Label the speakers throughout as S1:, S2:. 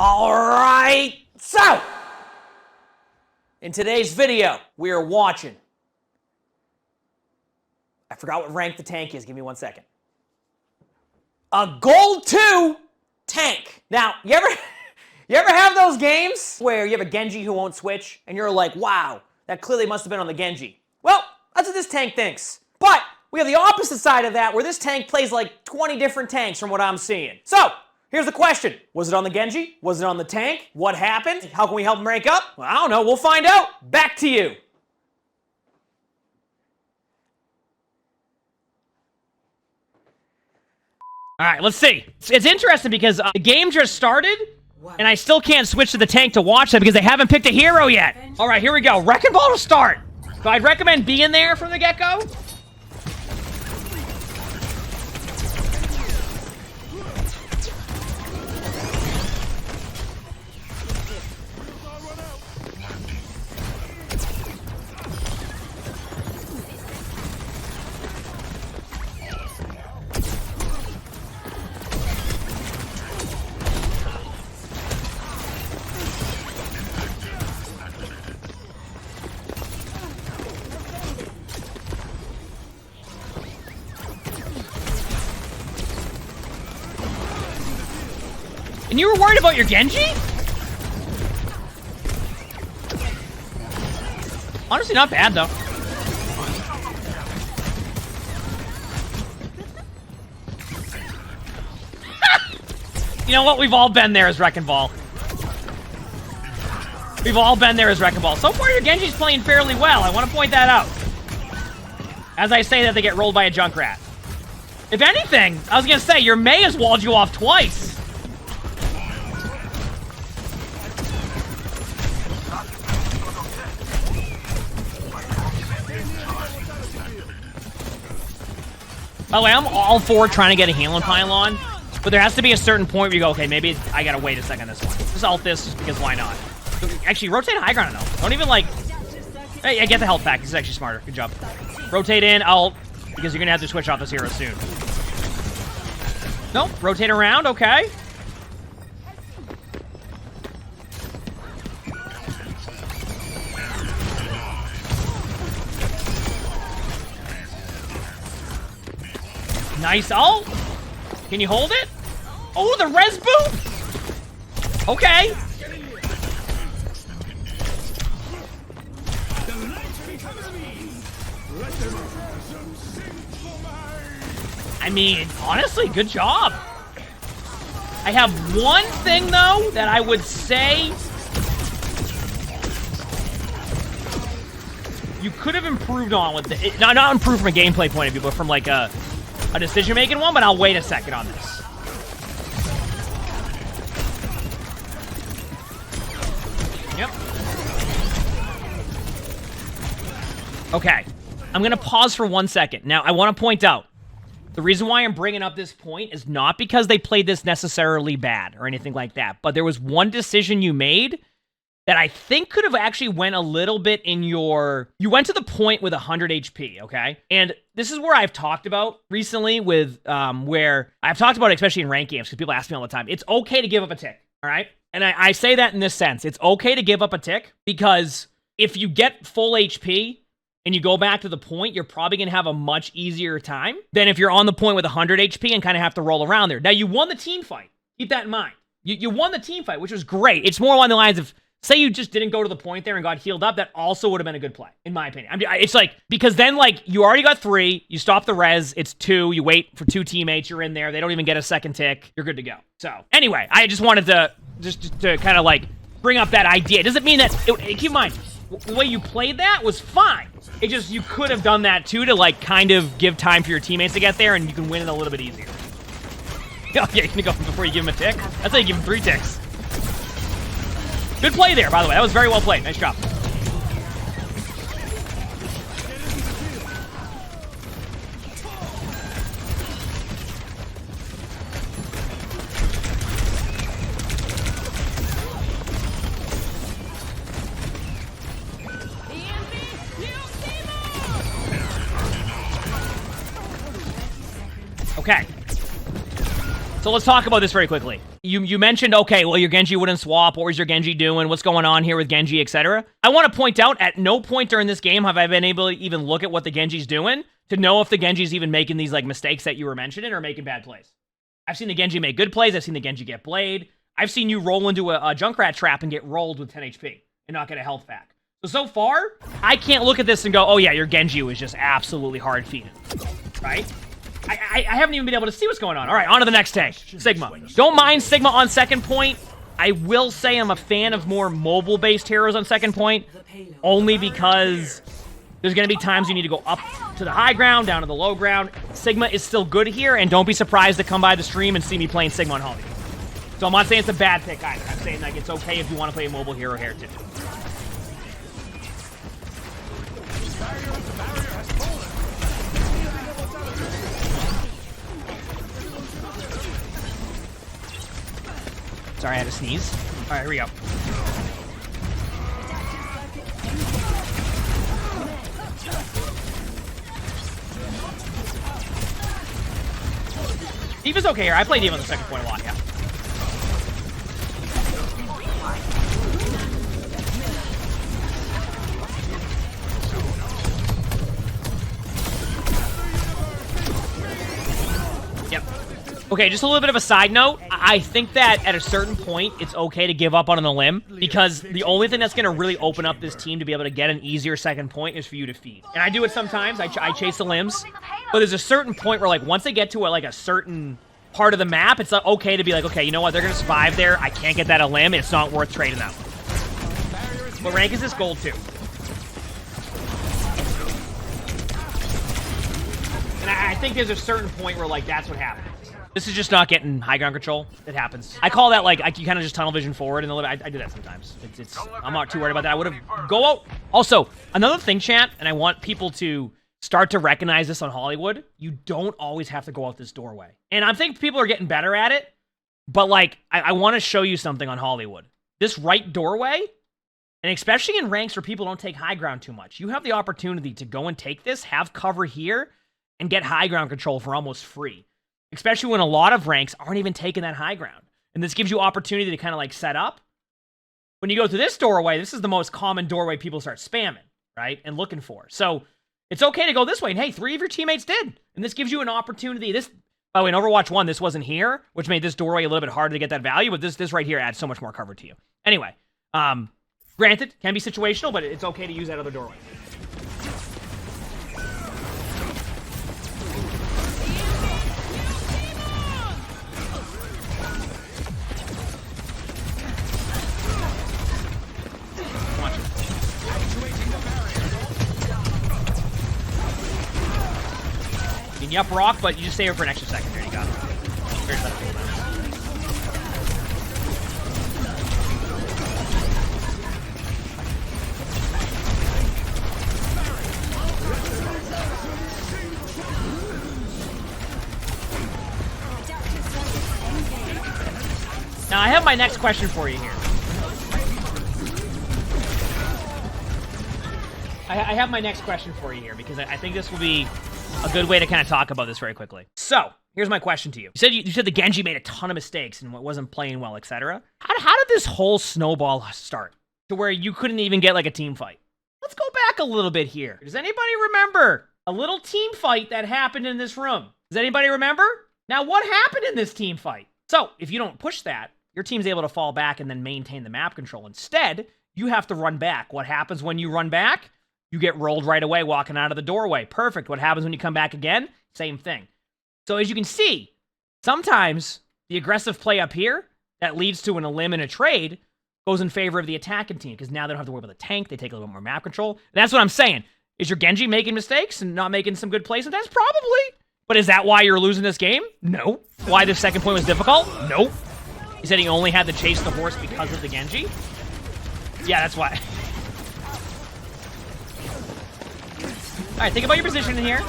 S1: All right, so in today's video, we are watching. I forgot what rank the tank is. Give me 1 second. A gold 2 tank. Now, you ever have those games where you have a Genji who won't switch, and you're like, wow, that clearly must have been on the Genji. Well, that's what this tank thinks. But we have the opposite side of that, where this tank plays like 20 different tanks from what I'm seeing. So, here's the question. Was it on the Genji? Was it on the tank? What happened? How can we help him rank up? Well, I don't know. We'll find out. Back to you. All right, let's see. It's interesting because the game just started, and I still can't switch to the tank to watch them because they haven't picked a hero yet. All right, here we go. Wrecking Ball to start. So I'd recommend being there from the get-go. And you were worried about your Genji? Honestly, not bad, though. You know what? We've all been there as Wrecking Ball. We've all been there as Wrecking Ball. So far, your Genji's playing fairly well. I want to point that out. As I say that, they get rolled by a Junkrat. If anything, I was going to say, your Mei has walled you off twice. By the way, I'm all for trying to get a healing pylon, but there has to be a certain point where you go, okay, maybe I gotta wait a second this one. Just ult this just because why not? Actually, rotate high ground though. Don't even like... Hey, I get the health back. This is actually smarter. Good job. Rotate in, ult, because you're gonna have to switch off this hero soon. Nope, rotate around, okay. Nice ult. Can you hold it? Oh, the res boot. Okay. I mean, honestly, good job. I have one thing, though, that I would say you could have improved on with the... Not improved from a gameplay point of view, but from, like, a decision-making one, but I'll wait a second on this. Yep. Okay. I'm going to pause for 1 second. Now, I want to point out, the reason why I'm bringing up this point is not because they played this necessarily bad or anything like that, but there was one decision you made that I think could have actually went a little bit in your... You went to the point with 100 HP, okay? And this is where I've talked about recently with, where I've talked about it, especially in ranked games, because people ask me all the time. It's okay to give up a tick, all right? And I say that in this sense. It's okay to give up a tick, because if you get full HP and you go back to the point, you're probably going to have a much easier time than if you're on the point with 100 HP and kind of have to roll around there. Now, you won the team fight. Keep that in mind. You won the team fight, which was great. It's more along the lines of... Say you just didn't go to the point there and got healed up, that also would have been a good play, in my opinion. It's like, because then, like, you already got 3, you stop the res, it's 2, you wait for 2 teammates, you're in there, they don't even get a second tick, you're good to go. So, anyway, I just wanted to, just to kind of, like, bring up that idea. It doesn't mean that, keep in mind, the way you played that was fine. It just, you could have done that, too, to, like, kind of give time for your teammates to get there, and you can win it a little bit easier. Oh, yeah, you're gonna go before you give him a tick? That's how you give him 3 ticks. Good play there, by the way. That was very well played. Nice job. Okay. So let's talk about this very quickly. You mentioned, okay, well, your Genji wouldn't swap. What was your Genji doing? What's going on here with Genji, etc.? I want to point out, at no point during this game have I been able to even look at what the Genji's doing to know if the Genji's even making these like mistakes that you were mentioning or making bad plays. I've seen the Genji make good plays. I've seen the Genji get blade. I've seen you roll into a Junkrat trap and get rolled with 10 HP and not get a health pack. So far, I can't look at this and go, oh yeah, your Genji was just absolutely hard feeding, right? I haven't even been able to see what's going on. All right, on to the next tank. Sigma. Don't mind Sigma on second point. I will say I'm a fan of more mobile-based heroes on second point, only because there's going to be times you need to go up to the high ground, down to the low ground. Sigma is still good here, and don't be surprised to come by the stream and see me playing Sigma on Hollywood. So I'm not saying it's a bad pick either. I'm saying like it's okay if you want to play a mobile hero here too. Sorry, I had to sneeze. All right, here we go. D.Va's okay here. I play D.Va on the second point a lot, yeah. Yep. Okay, just a little bit of a side note. I think that at a certain point, it's okay to give up on a limb because the only thing that's going to really open up this team to be able to get an easier second point is for you to feed. And I do it sometimes. I chase the limbs. But there's a certain point where, like, once they get to a certain part of the map, it's okay to be like, okay, you know what? They're going to survive there. I can't get that a limb. It's not worth trading them. What rank is this? Gold 2. And I think there's a certain point where, like, that's what happens. This is just not getting high ground control. It happens. I call that, like, you kind of just tunnel vision forward. And I do that sometimes. I'm not too worried about that. I would have... Go out. Also, another thing, chat, and I want people to start to recognize this on Hollywood. You don't always have to go out this doorway. And I think people are getting better at it. But, like, I want to show you something on Hollywood. This right doorway, and especially in ranks where people don't take high ground too much, you have the opportunity to go and take this, have cover here, and get high ground control for almost free. Especially when a lot of ranks aren't even taking that high ground. And this gives you opportunity to kind of like set up. When you go through this doorway, this is the most common doorway people start spamming, right? And looking for. So it's okay to go this way. And hey, 3 of your teammates did. And this gives you an opportunity. This, by the way, in Overwatch 1, this wasn't here, which made this doorway a little bit harder to get that value. But this right here adds so much more cover to you. Anyway, granted, can be situational, but it's okay to use that other doorway. You up rock, but you just stay here for an extra second. There you go. Here's that cooldown. Now I have my next question for you here. I have my next question for you here because I think this will be a good way to kind of talk about this very quickly. So, here's my question to you. You said the Genji made a ton of mistakes and wasn't playing well, etc. How did this whole snowball start to where you couldn't even get like a team fight? Let's go back a little bit here. Does anybody remember a little team fight that happened in this room? Does anybody remember? Now, what happened in this team fight? So, if you don't push that, your team's able to fall back and then maintain the map control. Instead, you have to run back. What happens when you run back? You get rolled right away walking out of the doorway. Perfect. What happens when you come back again? Same thing. So as you can see, sometimes the aggressive play up here that leads to an elim and a trade goes in favor of the attacking team because now they don't have to worry about the tank. They take a little bit more map control. And that's what I'm saying. Is your Genji making mistakes and not making some good plays? And that's probably. But is that why you're losing this game? No. Why the second point was difficult? No. He said he only had to chase the horse because of the Genji? Yeah, that's why. All right, think about your position in here.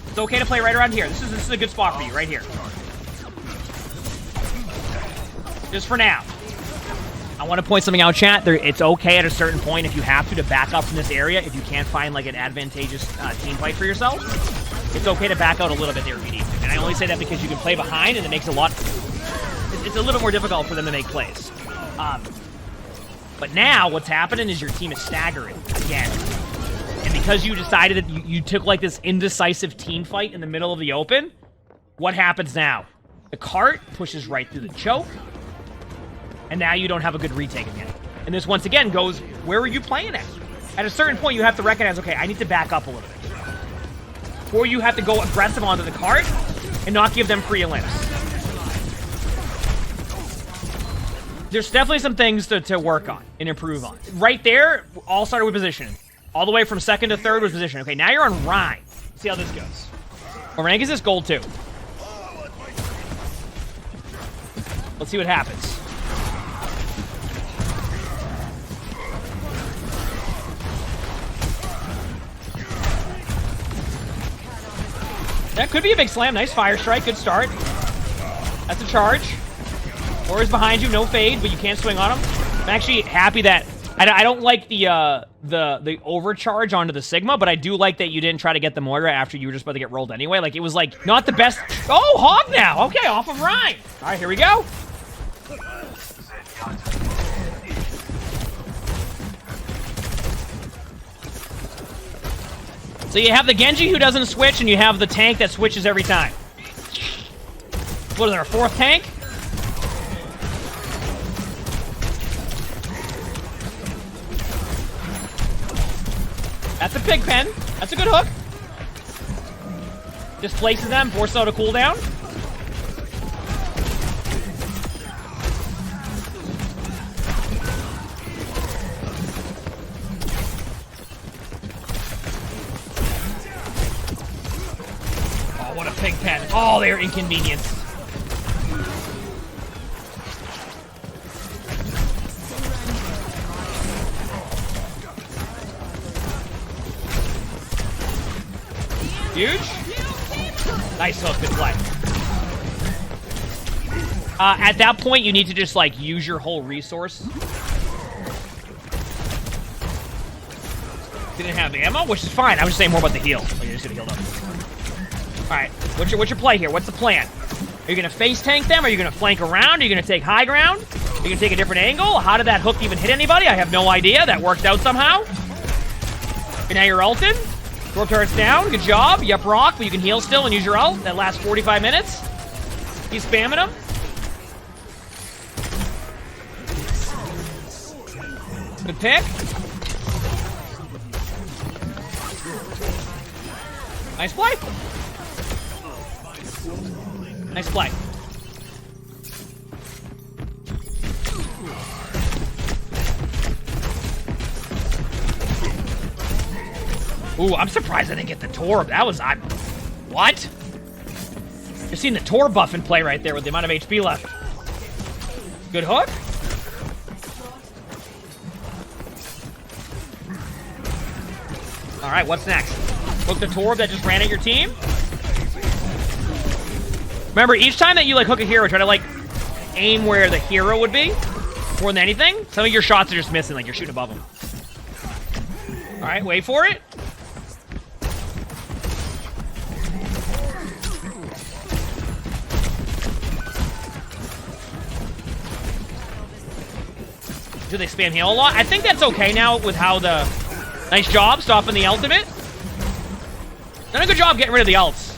S1: It's okay to play right around here. This is a good spot for you, right here. Just for now. I want to point something out, chat. It's okay at a certain point if you have to back up from this area. If you can't find like an advantageous team fight for yourself, it's okay to back out a little bit there if you need to. And I only say that because you can play behind, and it makes a lot... It's a little bit more difficult for them to make plays. But now, what's happening is your team is staggering again. And because you decided that you took, like, this indecisive team fight in the middle of the open, what happens now? The cart pushes right through the choke, and now you don't have a good retake again. And this, once again, goes, where were you playing at? At a certain point, you have to recognize, okay, I need to back up a little bit. Or you have to go aggressive onto the cart and not give them free limps. There's definitely some things to work on and improve on. Right there, all started with positioning. All the way from second to third was position. Okay, now you're on Rhine. See how this goes. What rank is this? Gold 2. Let's see what happens. That could be a big slam. Nice fire strike. Good start. That's a charge. Orisa's behind you. No fade, but you can't swing on him. I'm actually happy that... I don't like the overcharge onto the Sigma, but I do like that you didn't try to get the Moira after you were just about to get rolled anyway. Like, it was, like, not the best... Oh, Hog now! Okay, off of Rhine. All right, here we go. So you have the Genji who doesn't switch, and you have the tank that switches every time. What is there, a fourth tank? That's a pig pen. That's a good hook. Displaces them, forces out a cooldown. Oh, what a pig pen. Oh, they're inconvenienced. Huge. Nice hook, good play. At that point, you need to just, like, use your whole resource. Didn't have ammo, which is fine. I was just saying more about the heal. Oh, you're just gonna heal up. Alright, what's your play here? What's the plan? Are you gonna face tank them? Are you gonna flank around? Are you gonna take high ground? Are you gonna take a different angle? How did that hook even hit anybody? I have no idea. That worked out somehow. And now you're ulting. Throw turrets down. Good job. Yep, rock, but you can heal still and use your ult. That lasts 45 minutes. He's spamming them. Good pick. Nice play. Nice play. Ooh, I'm surprised I didn't get the Tor. That was... What? You're seeing the Tor buff in play right there with the amount of HP left. Good hook. Alright, what's next? Hook the Tor that just ran at your team. Remember, each time that you, like, hook a hero, try to, like, aim where the hero would be. More than anything. Some of your shots are just missing, like you're shooting above them. Alright, wait for it. Do they spam heal a lot? I think that's okay now with how the... Nice job stopping the ultimate. Done a good job getting rid of the ults.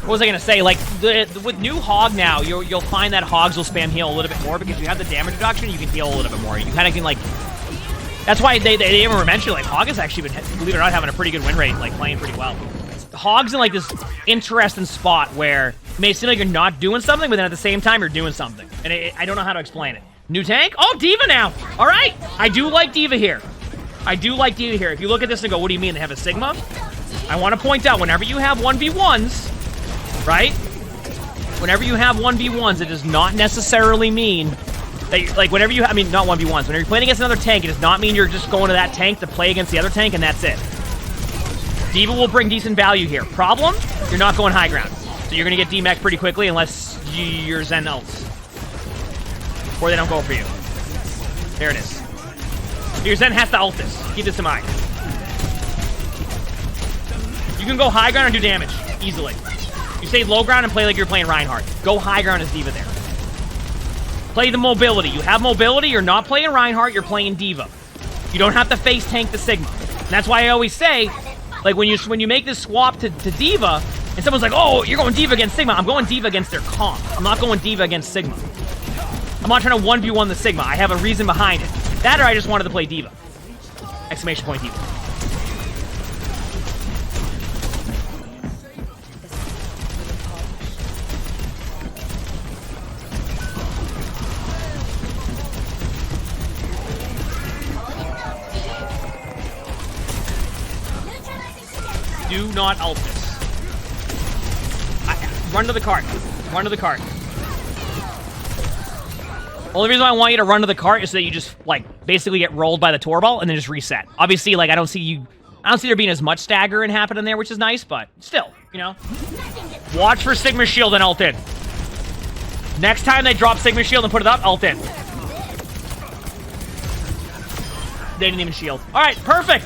S1: What was I gonna say? Like, with new Hog now, you'll find that Hogs will spam heal a little bit more because you have the damage reduction, you can heal a little bit more. You kind of can, like... That's why they even mentioned, like, Hog has actually been, believe it or not, having a pretty good win rate, like, playing pretty well. Hog's in, like, this interesting spot where it may seem like you're not doing something, but then at the same time, you're doing something. And I don't know how to explain it. New tank? Oh, D.Va now! All right! I do like D.Va here. I do like D.Va here. If you look at this and go, what do you mean they have a Sigma? I want to point out, whenever you have 1v1s, right? Whenever you have 1v1s, it does not necessarily mean that, like, whenever you have, I mean, not 1v1s. Whenever you're playing against another tank, it does not mean you're just going to that tank to play against the other tank, and that's it. D.Va will bring decent value here. Problem? You're not going high ground. So you're going to get D-Mech pretty quickly unless you're Zen ults. Or they don't go for you. There it is. Your Zen has to ult this. Keep this in mind. You can go high ground and do damage easily. You stay low ground and play like you're playing Reinhardt. Go high ground as D.Va there. Play the mobility. You have mobility. You're not playing Reinhardt. You're playing D.Va. You don't have to face tank the Sigma. And that's why I always say, like when you make this swap to D.Va, and someone's like, oh, you're going D.Va against Sigma. I'm going D.Va against their comp. I'm not going D.Va against Sigma. I'm not trying to 1v1 the Sigma. I have a reason behind it. That or I just wanted to play D.Va. Exclamation point D.Va. Do not ult this. Run to the cart. Run to the cart. Only reason I want you to run to the cart is so that you just, like, basically get rolled by the tour ball and then just reset. Obviously, like, I don't see there being as much staggering happening there, which is nice, but still, you know. Watch for Sigma Shield and ult in. Next time they drop Sigma Shield and put it up, ult in. They didn't even shield. All right, perfect.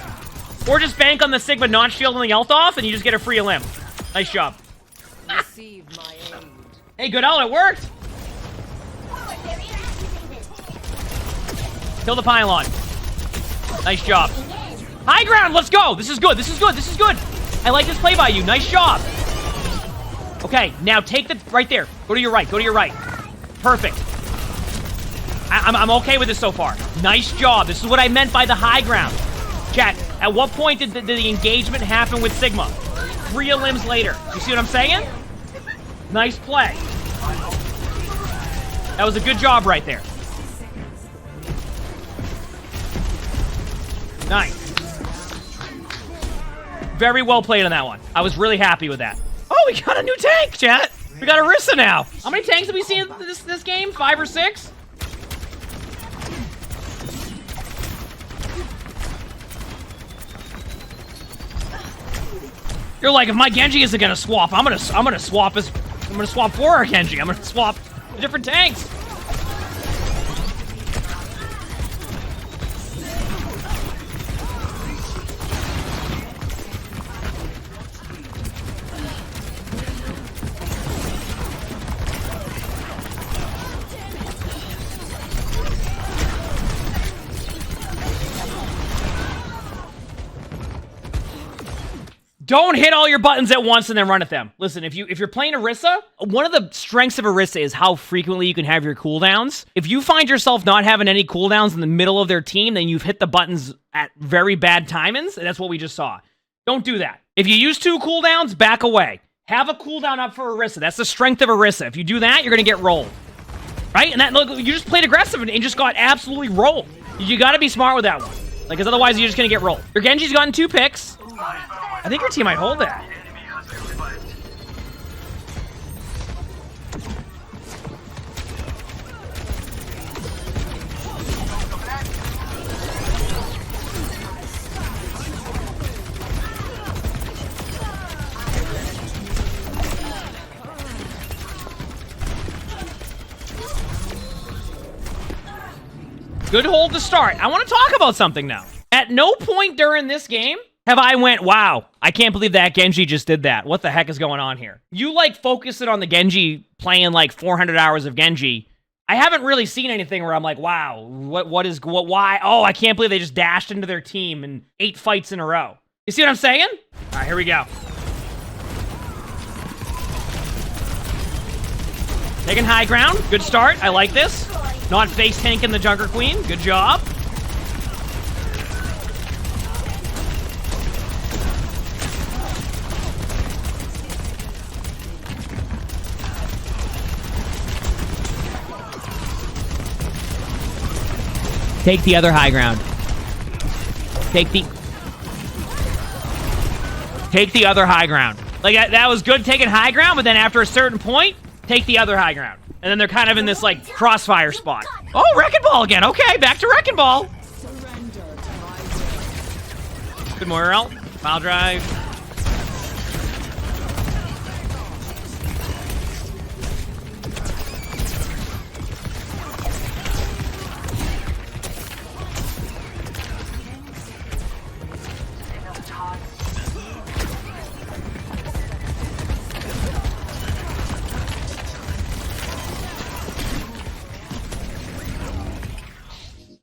S1: Or just bank on the Sigma not shielding the ult off, and you just get a free limb. Nice job.
S2: Receive my aid.
S1: Hey, good ult, it worked. Kill the pylon. Nice job. High ground, let's go. This is good, this is good, this is good. I like this play by you, nice job. Okay, now take the, right there. Go to your right, go to your right. Perfect. I'm okay with this so far. Nice job, this is what I meant by the high ground. Chat, at what point did the engagement happen with Sigma? 3 limbs later. You see what I'm saying? Nice play. That was a good job right there. Nice. Very well played on that one. I was really happy with that. Oh, we got a new tank, chat. We got Orisa now. How many tanks have we seen in this game? 5 or 6? You're like, if my Genji isn't gonna swap, I'm gonna swap for our Genji. I'm gonna swap different tanks. Don't hit all your buttons at once and then run at them. Listen, if you're playing Orisa, one of the strengths of Orisa is how frequently you can have your cooldowns. If you find yourself not having any cooldowns in the middle of their team, then you've hit the buttons at very bad timings, and that's what we just saw. Don't do that. If you use 2 cooldowns, back away. Have a cooldown up for Orisa. That's the strength of Orisa. If you do that, you're gonna get rolled. Right? And that, look, you just played aggressive and just got absolutely rolled. You gotta be smart with that one. Like, because otherwise you're just gonna get rolled. Your Genji's gotten 2 picks. I think your team might hold that. Good hold to start. I want to talk about something now. At no point during this game have I went, wow, I can't believe that Genji just did that. What the heck is going on here? You, like, focus it on the Genji playing, like, 400 hours of Genji. I haven't really seen anything where I'm like, wow, why? Oh, I can't believe they just dashed into their team in 8 fights in a row. You see what I'm saying? All right, here we go. Taking high ground. Good start. I like this. Not face tanking the Junker Queen. Good job. Take the other high ground. Take the other high ground. Like, that was good taking high ground, but then after a certain point, take the other high ground. And then they're kind of in this, like, crossfire spot. Oh, Wrecking Ball again. Okay, back to Wrecking Ball. Good morale. Pile drive.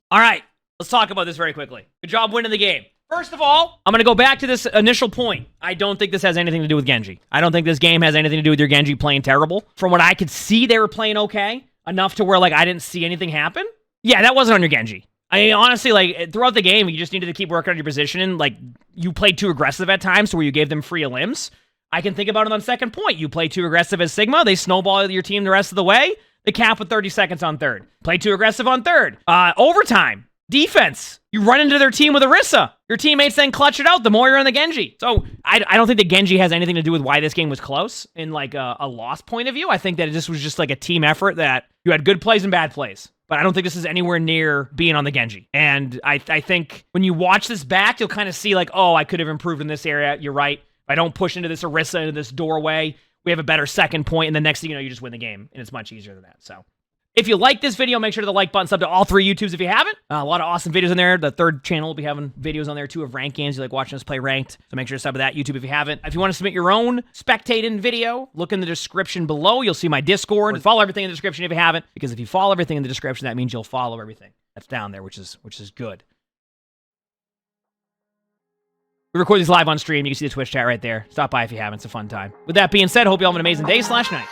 S1: All right, let's talk about this very quickly. Good job winning the game. First of all, I'm going to go back to this initial point. I don't think this has anything to do with Genji. I don't think this game has anything to do with your Genji playing terrible. From what I could see, they were playing okay. Enough to where, like, I didn't see anything happen. Yeah, that wasn't on your Genji. I mean, honestly, like, throughout the game, you just needed to keep working on your positioning. Like, you played too aggressive at times to where you gave them free limbs. I can think about it on second point. You play too aggressive as Sigma. They snowball your team the rest of the way. They cap with 30 seconds on third. Play too aggressive on third. Overtime. Defense. You run into their team with Orisa. Your teammates then clutch it out the more you're on the Genji. So I don't think the Genji has anything to do with why this game was close in like a loss point of view. I think that it was just like a team effort that you had good plays and bad plays. But I don't think this is anywhere near being on the Genji. And I think when you watch this back, you'll kind of see like, oh, I could have improved in this area. You're right. If I don't push into this Orisa, into this doorway, we have a better second point. And the next thing you know, you just win the game. And it's much easier than that. So if you like this video, make sure to the like button, sub to all 3 YouTubes if you haven't. A lot of awesome videos in there. The third channel will be having videos on there too of ranked games. You like watching us play ranked. So make sure to sub to that YouTube if you haven't. If you want to submit your own spectating video, look in the description below. You'll see my Discord. Follow everything in the description if you haven't. Because if you follow everything in the description, that means you'll follow everything that's down there, which is good. We record these live on stream. You can see the Twitch chat right there. Stop by if you haven't. It's a fun time. With that being said, hope you all have an amazing day / night.